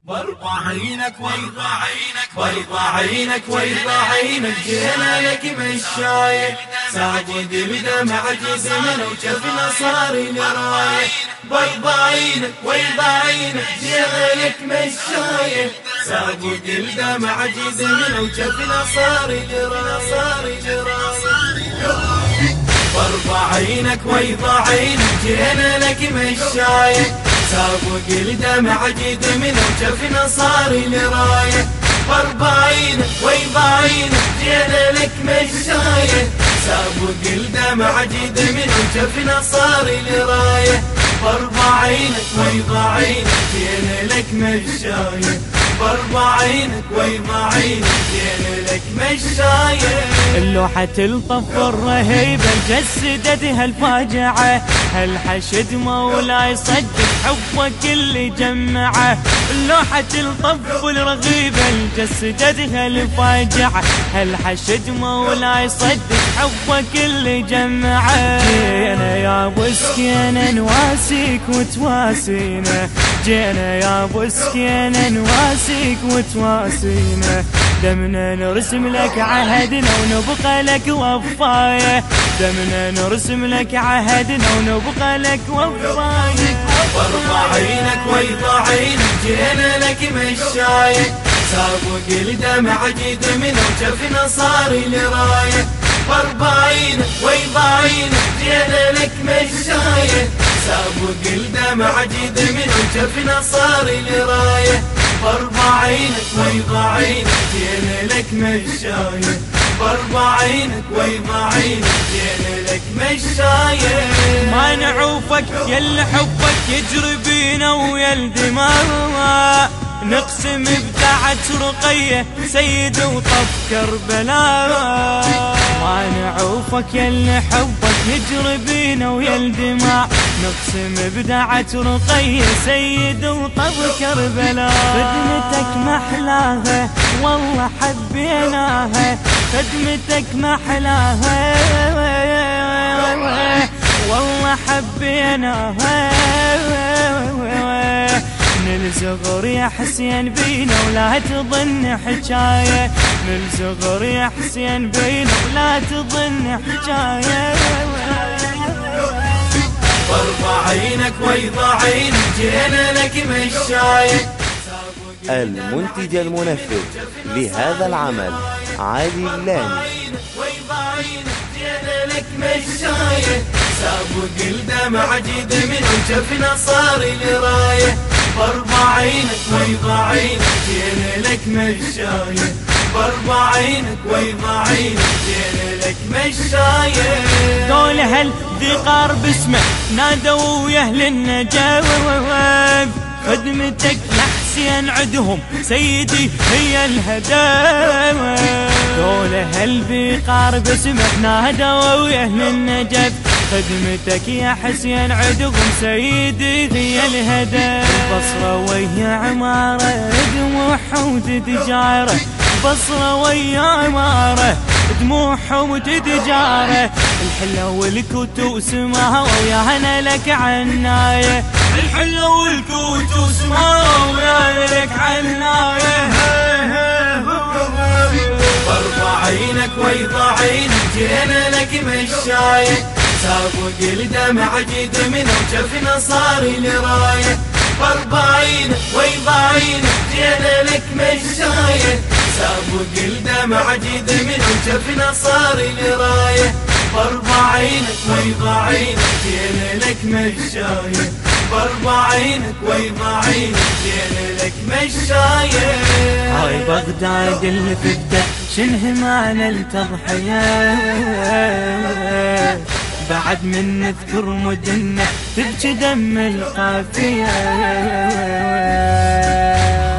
وارضى عينك ويرضى عينك ويرضى عينك ويرضى عينك، جينا لك مشاية ساجد بدمع جسمنا وجفنا صار لراية. وارضى عينك ويرضى عينك، جينا لك مشاية ساجد بدمع جسمنا وجفنا صار لراية. وارضى عينك ويرضى عينك، جينا لك مشاية سابق الدمع جدمنا وجفنا صار لراية. وارضى عينك ويرضى عينك، جينا لك مشاية سابق الدمع جدمنا وجفنا صار لراية. وارضى عينك ويرضى عينك، جينا لك مشاية وارضى عينك ويرضى عينك، جينا لك مشاية. اللوحة الطف الرهيبة جسدتها الفاجعة، هالحشد مولاي صدق حبك اللي جمعه. اللوحة الطف الرغيبة جسدتها الفاجعة، هالحشد مولاي صدق حبك اللي جمعه. جينا يا ابو سكينة نواسيك وتواسينا، جينا يا ابو سكينة نواسيك وتواسينا. دمنا نرسم لك عهدنا ونبقى لك وفاية، دمنا نرسم لك عهدنا ونبقى لك وفاية. وارضى عينك ويرضى عينك، جينا لك مشاية سابق الدمع جدمنا وجفنا صار لراية. وارضى عينك ويرضى عينك، جينا لك مشاية سابق الدمع جدمنا وجفنا صار لراية. وارضى عينك ويرضى عينك، جينا لك مشاية وارضى عينك ويرضى عينك، جينا لك مشاية. ما نعوفك يا حبك يجري بينا ويا الدماء، نقسم بتاعت رقية سيد وطف كربلاء. ما نعوفك يا حبك يجري بينا ويا الدماء، نقسم بدعت رقية سيد وطف كربلاء. خدمتك محلاها والله حبيناها، خدمتك محلاها والله حبيناها. من الصغر يا حسين بينا ولا تظن حكاية، من الصغر يا حسين بينا ولا تظن حكاية. وارضى عينك ويرضى عينك، جينا لك مشاية. المنتج المنفذ لهذا العمل علي اللاني. ويرضى عينك، جينا لك مشاية سابق الدمع جدمنا وجفنا صار لراية. وارضى عينك ويرضى عينك، جينا لك مشاية وارضى عينك ويرضى عينك، جينا لك مشاية. دول هالذقار باسمه نادوا ويا اهل النجاوب، خدمتك يا حسين عدهم سيدي هي الهداوة. دول هالذقار باسمه نادوا ويا اهل النجف، خدمتك يا حسين عدهم سيدي هي الهدى. بصرة ويا عمارة دموع وتتجارة، بصرة ويا عمارة دموع وتتجارة. الحلة والكوت وسماها ويانا لك عناية، الحلة والكوت وسماها ويانا لك عناية. وارضى عينك ويرضى عينك، جينا لك مشاية سابق الدمع جدمنا وجفنا صار لراية. وارضى عينك ويرضى عينك، جينا لك مشاية سابق الدمع جدمنا وجفنا صار لراية. وارضى عينك ويرضى عينك، جينا لك مشاية وارضى عينك ويرضى عينك، جينا لك مشاية. هاي بغداد اللي فدت شنه معنى التضحية، بعد من نذكر مدنة تبكي دم القافية.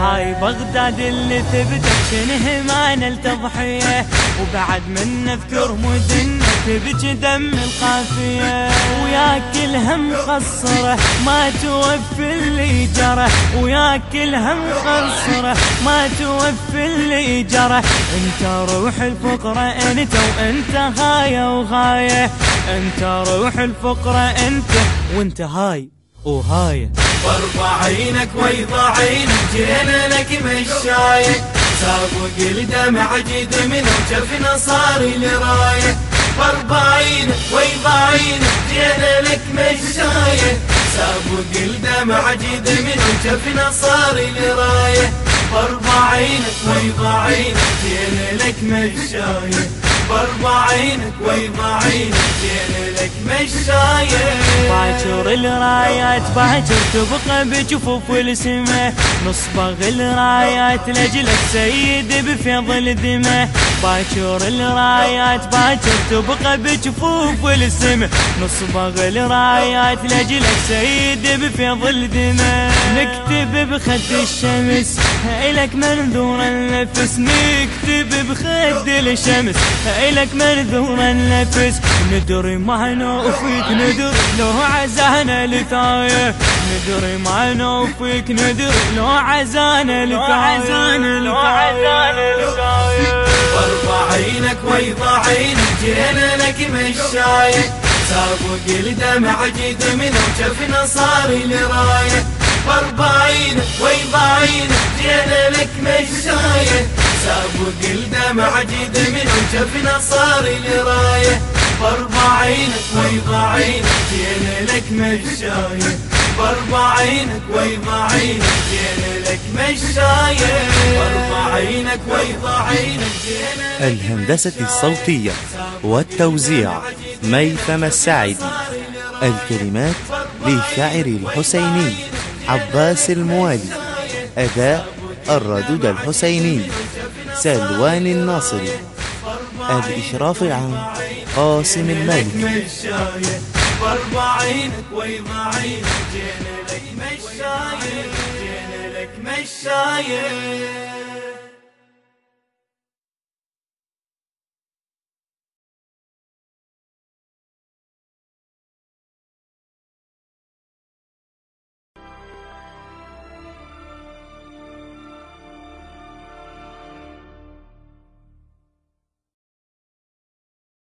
هاي بغداد اللي ثبتت شنه معنى التضحية، وبعد من نذكر مدنة تبكي دم القافية. وياك الهم قصره ما توفي اللي جرى، وياك الهم قصره ما توفي اللي جرى. انت روح الفقرة انت وانت غاية وغاية، انت روح الفقرة انت وانت هاي وهاي وارفع عينك ويضع عينك جينا لك مشاية سابق الدمع جد من وجفنا صار لراية وارفع عينك ويضع عينك جينا لك مشاية سابق الدمع جد من وجفنا صار لراية وارفع عينك ويضع عينك جينا لك مشاية وارفع عينك ويضع عينك جينا لك مشاية باكر الرايات باكر تبقى بجفوف السماء نصبغ الرايات لجلك سيد بفيض الدماء باكر الرايات باكر تبقى بجفوف السماء نصبغ الرايات لجلك سيد بفيض الدماء نكتب بخد الشمس إلك منذور النفس نكتب بخد الشمس إلك منذور النفس ندري معنا وفيك ندري لو عزانا لثاية ندري معنا وفيك ندري لو عزانا لثاية وارفع عينك ويضع عينك جينا لك مشاية سابق الدمع جد من وجفنا صار لراية وارفع عينك ويضع عينك جينا لك مشاية سابق الدمع جد من وجفنا صار لراية وارفع عينك ويضع عينك جينا لك مشاية وارفع عينك ويضع عينك جينا لك مشاية وارفع عينك ويضع عينك جينا لك. الهندسة الصوتية والتوزيع ميثم السعدي. الكلمات للشاعر الحسيني عباس الموالي. أداء الردود الحسيني سلوان الناصري. الإشراف العام قاسم المالك. وارفع عينك ويضع عينك جينا لك مشاية جينا لك مشاية.